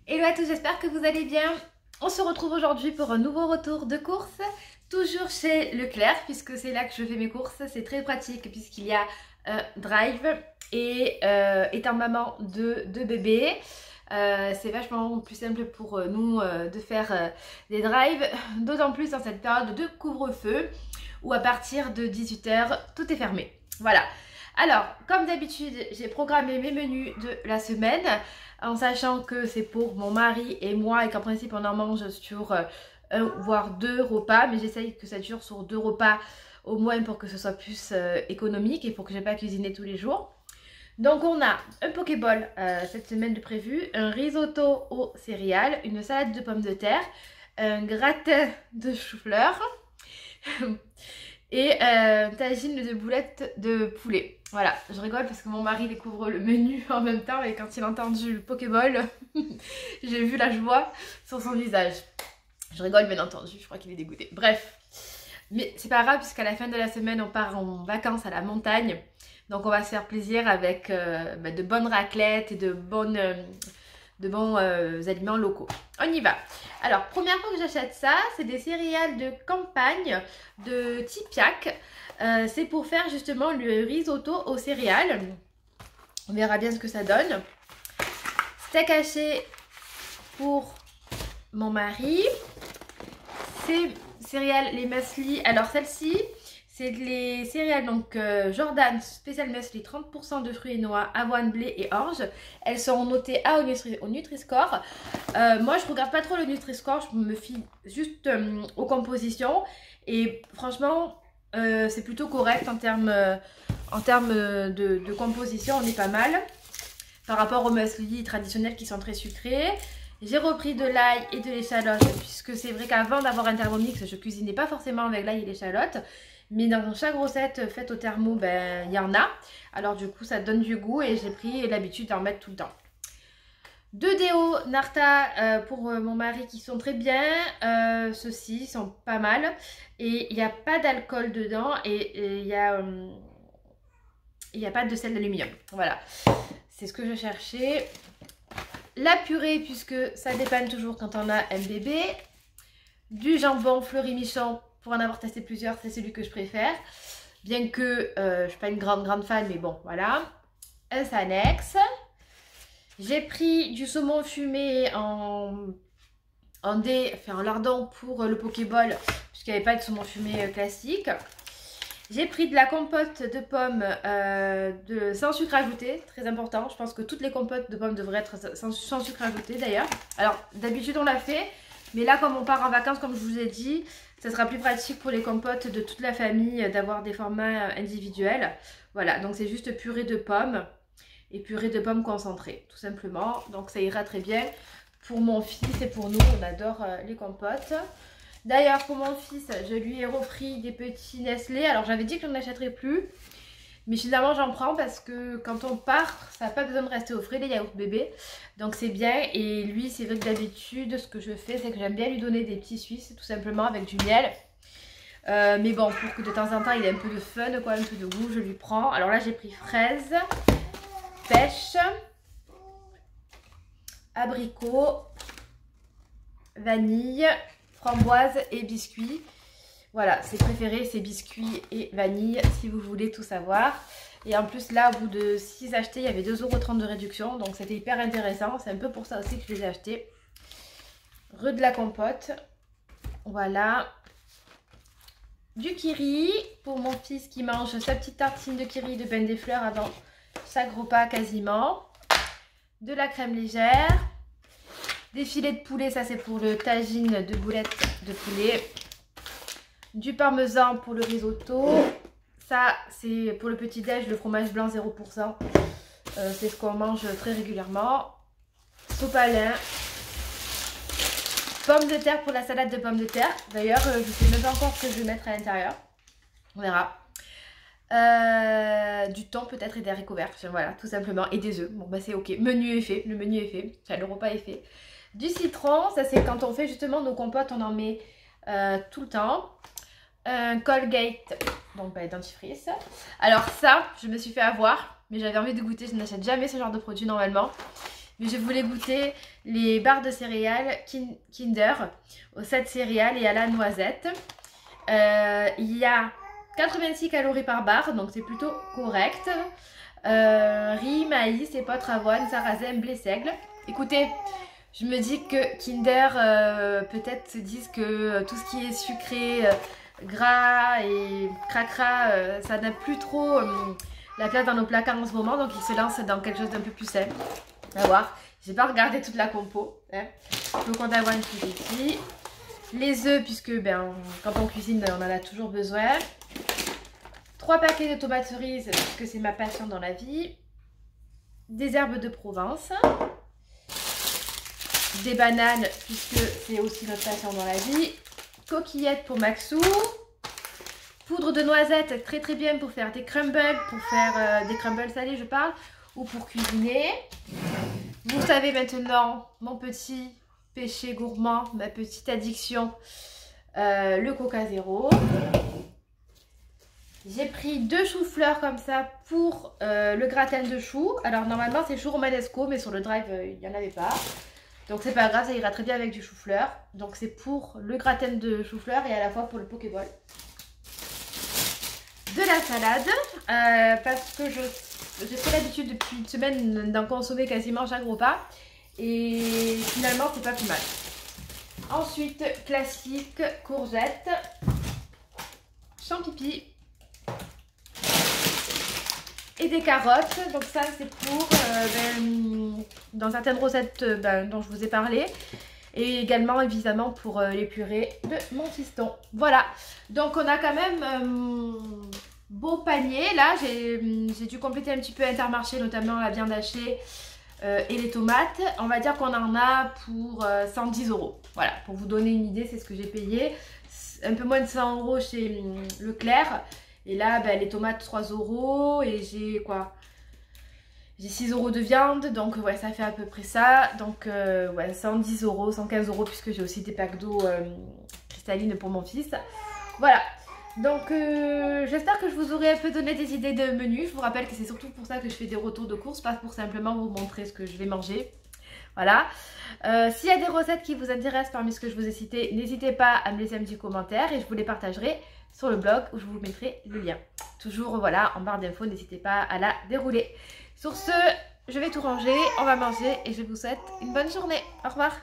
Hello à tous, j'espère que vous allez bien. On se retrouve aujourd'hui pour un nouveau retour de course, toujours chez Leclerc, puisque c'est là que je fais mes courses. C'est très pratique puisqu'il y a drive et étant maman de deux bébés, c'est vachement plus simple pour nous de faire des drives, d'autant plus dans cette période de couvre-feu où à partir de 18 h tout est fermé. Voilà. Alors, comme d'habitude, j'ai programmé mes menus de la semaine en sachant que c'est pour mon mari et moi et qu'en principe on en mange sur un voire deux repas, mais j'essaye que ça dure sur 2 repas au moins pour que ce soit plus économique et pour que je n'ai pas à cuisiner tous les jours. Donc on a un Pokéball cette semaine de prévu, un risotto aux céréales, une salade de pommes de terre, un gratin de chou-fleur et un tagine de boulettes de poulet. Voilà, je rigole parce que mon mari découvre le menu en même temps et quand il a entendu le Pokéball, j'ai vu la joie sur son visage. Je rigole bien entendu, je crois qu'il est dégoûté. Bref, mais c'est pas grave puisqu'à la fin de la semaine on part en vacances à la montagne. Donc on va se faire plaisir avec de bonnes raclettes et de bons aliments locaux. On y va. Alors, première fois que j'achète ça, c'est des céréales de campagne de Tipiak. C'est pour faire justement le risotto aux céréales. On verra bien ce que ça donne. Steak haché pour mon mari. Ces céréales, les muesli. Alors, celle-ci, c'est les céréales donc Jordan Spécial Muesli, 30% de fruits et noix, avoine, blé et orge. Elles sont notées A au Nutri-Score. Moi je regarde pas trop le Nutri-Score, je me fie juste aux compositions. Et franchement c'est plutôt correct en termes de composition, on est pas mal. Par rapport aux muesli traditionnels qui sont très sucrés. J'ai repris de l'ail et de l'échalote puisque c'est vrai qu'avant d'avoir un Thermomix, je cuisinais pas forcément avec l'ail et l'échalote. Mais dans chaque recette faite au thermo, ben, il y en a. Alors du coup, ça donne du goût et j'ai pris l'habitude d'en mettre tout le temps. 2 déos Narta pour mon mari qui sont très bien. Ceux-ci sont pas mal. Et il n'y a pas d'alcool dedans et il n'y a pas de sel d'aluminium. Voilà, c'est ce que je cherchais. La purée, puisque ça dépanne toujours quand on a un bébé. Du jambon Fleury-Michon. Pour en avoir testé plusieurs, c'est celui que je préfère. Bien que je ne suis pas une grande fan, mais bon, voilà. Un Sanex. J'ai pris du saumon fumé en lardon pour le Pokéball, puisqu'il n'y avait pas de saumon fumé classique. J'ai pris de la compote de pommes sans sucre ajouté, très important. Je pense que toutes les compotes de pommes devraient être sans sucre ajouté d'ailleurs. Alors, d'habitude on l'a fait. Mais là, comme on part en vacances, comme je vous ai dit, ça sera plus pratique pour les compotes de toute la famille d'avoir des formats individuels. Voilà, donc c'est juste purée de pommes et purée de pommes concentrée, tout simplement. Donc ça ira très bien pour mon fils et pour nous, on adore les compotes. D'ailleurs, pour mon fils, je lui ai repris des petits Nestlé. Alors j'avais dit que je n'en achèterais plus. Mais finalement j'en prends parce que quand on part, ça n'a pas besoin de rester au frais les yaourts bébés. Donc c'est bien. Et lui, c'est vrai que d'habitude, ce que je fais, c'est que j'aime bien lui donner des petits Suisses, tout simplement avec du miel. Mais bon, pour que de temps en temps il ait un peu de fun, quoi, un peu de goût, je lui prends. Alors là j'ai pris fraise, pêche, abricot, vanille, framboise et biscuits. Voilà, ses préférés, c'est biscuits et vanille, si vous voulez tout savoir. Et en plus, là, au bout de 6 achetés, il y avait 2,30 € de réduction. Donc, c'était hyper intéressant. C'est un peu pour ça aussi que je les ai achetés. De la compote. Voilà. Du kiri, pour mon fils qui mange sa petite tartine de kiri de pain des fleurs avant chaque repas quasiment. De la crème légère. Des filets de poulet, ça c'est pour le tagine de boulettes de poulet. Du parmesan pour le risotto. Ça, c'est pour le petit-déj, le fromage blanc 0%. C'est ce qu'on mange très régulièrement. Sopalin. Pommes de terre pour la salade de pommes de terre. D'ailleurs, je ne sais même pas encore ce que je vais mettre à l'intérieur. On verra. Du thon peut-être et des haricots verts. Voilà, tout simplement. Et des œufs. Bon, bah c'est ok. Menu est fait. Le menu est fait. Enfin, le repas est fait. Du citron. Ça, c'est quand on fait justement nos compotes, on en met tout le temps. Un Colgate, donc dentifrice. Alors ça, je me suis fait avoir, mais j'avais envie de goûter, je n'achète jamais ce genre de produit normalement. mais je voulais goûter les barres de céréales Kinder au 7 céréales et à la noisette. Il y a 86 calories par barre, donc c'est plutôt correct. Riz, maïs, épeautre, avoine, sarrasin, blé seigle. Écoutez, je me dis que Kinder peut-être se disent que tout ce qui est sucré, gras et cracra, ça n'a plus trop la place dans nos placards en ce moment, donc ils se lancent dans quelque chose d'un peu plus simple. On va voir. J'ai pas regardé toute la compo. Hein. Flocons d'avoine qui est ici. Les œufs, puisque quand on cuisine, on en a toujours besoin. 3 paquets de tomates cerises, puisque c'est ma passion dans la vie. Des herbes de Provence. Des bananes, puisque c'est aussi notre passion dans la vie. Coquillettes pour Maxou. Poudre de noisettes, très très bien pour faire des crumbles, pour faire des crumbles salés, je parle, ou pour cuisiner. Vous savez maintenant mon petit péché gourmand, ma petite addiction, le Coca Zéro. J'ai pris 2 choux-fleurs comme ça pour le gratin de choux. Alors normalement c'est chou romanesco, mais sur le drive il n'y en avait pas. Donc c'est pas grave, ça ira très bien avec du chou-fleur. Donc c'est pour le gratin de chou-fleur et à la fois pour le pokéball. De la salade, parce que j'ai pris l'habitude depuis une semaine d'en consommer quasiment chaque repas. Et finalement c'est pas plus mal. Ensuite, classique, courgettes, champipi et des carottes. Donc ça c'est pour dans certaines recettes dont je vous ai parlé. Et également évidemment pour les purées de mon fiston. Voilà, donc on a quand même beau panier. Là j'ai dû compléter un petit peu Intermarché, notamment la viande hachée et les tomates. On va dire qu'on en a pour 110 €. Voilà, pour vous donner une idée, c'est ce que j'ai payé. Un peu moins de 100 € chez Leclerc. Et là les tomates 3 € et j'ai quoi? J'ai 6 € de viande, donc ouais, ça fait à peu près ça. Donc ouais, 110 €, 115 € puisque j'ai aussi des packs d'eau cristalline pour mon fils. Voilà, donc j'espère que je vous aurai un peu donné des idées de menus. Je vous rappelle que c'est surtout pour ça que je fais des retours de courses, pas pour simplement vous montrer ce que je vais manger. Voilà, s'il y a des recettes qui vous intéressent parmi ce que je vous ai cité, n'hésitez pas à me laisser un petit commentaire et je vous les partagerai sur le blog où je vous mettrai le lien. Toujours voilà, en barre d'infos, n'hésitez pas à la dérouler. Sur ce, je vais tout ranger, on va manger et je vous souhaite une bonne journée. Au revoir.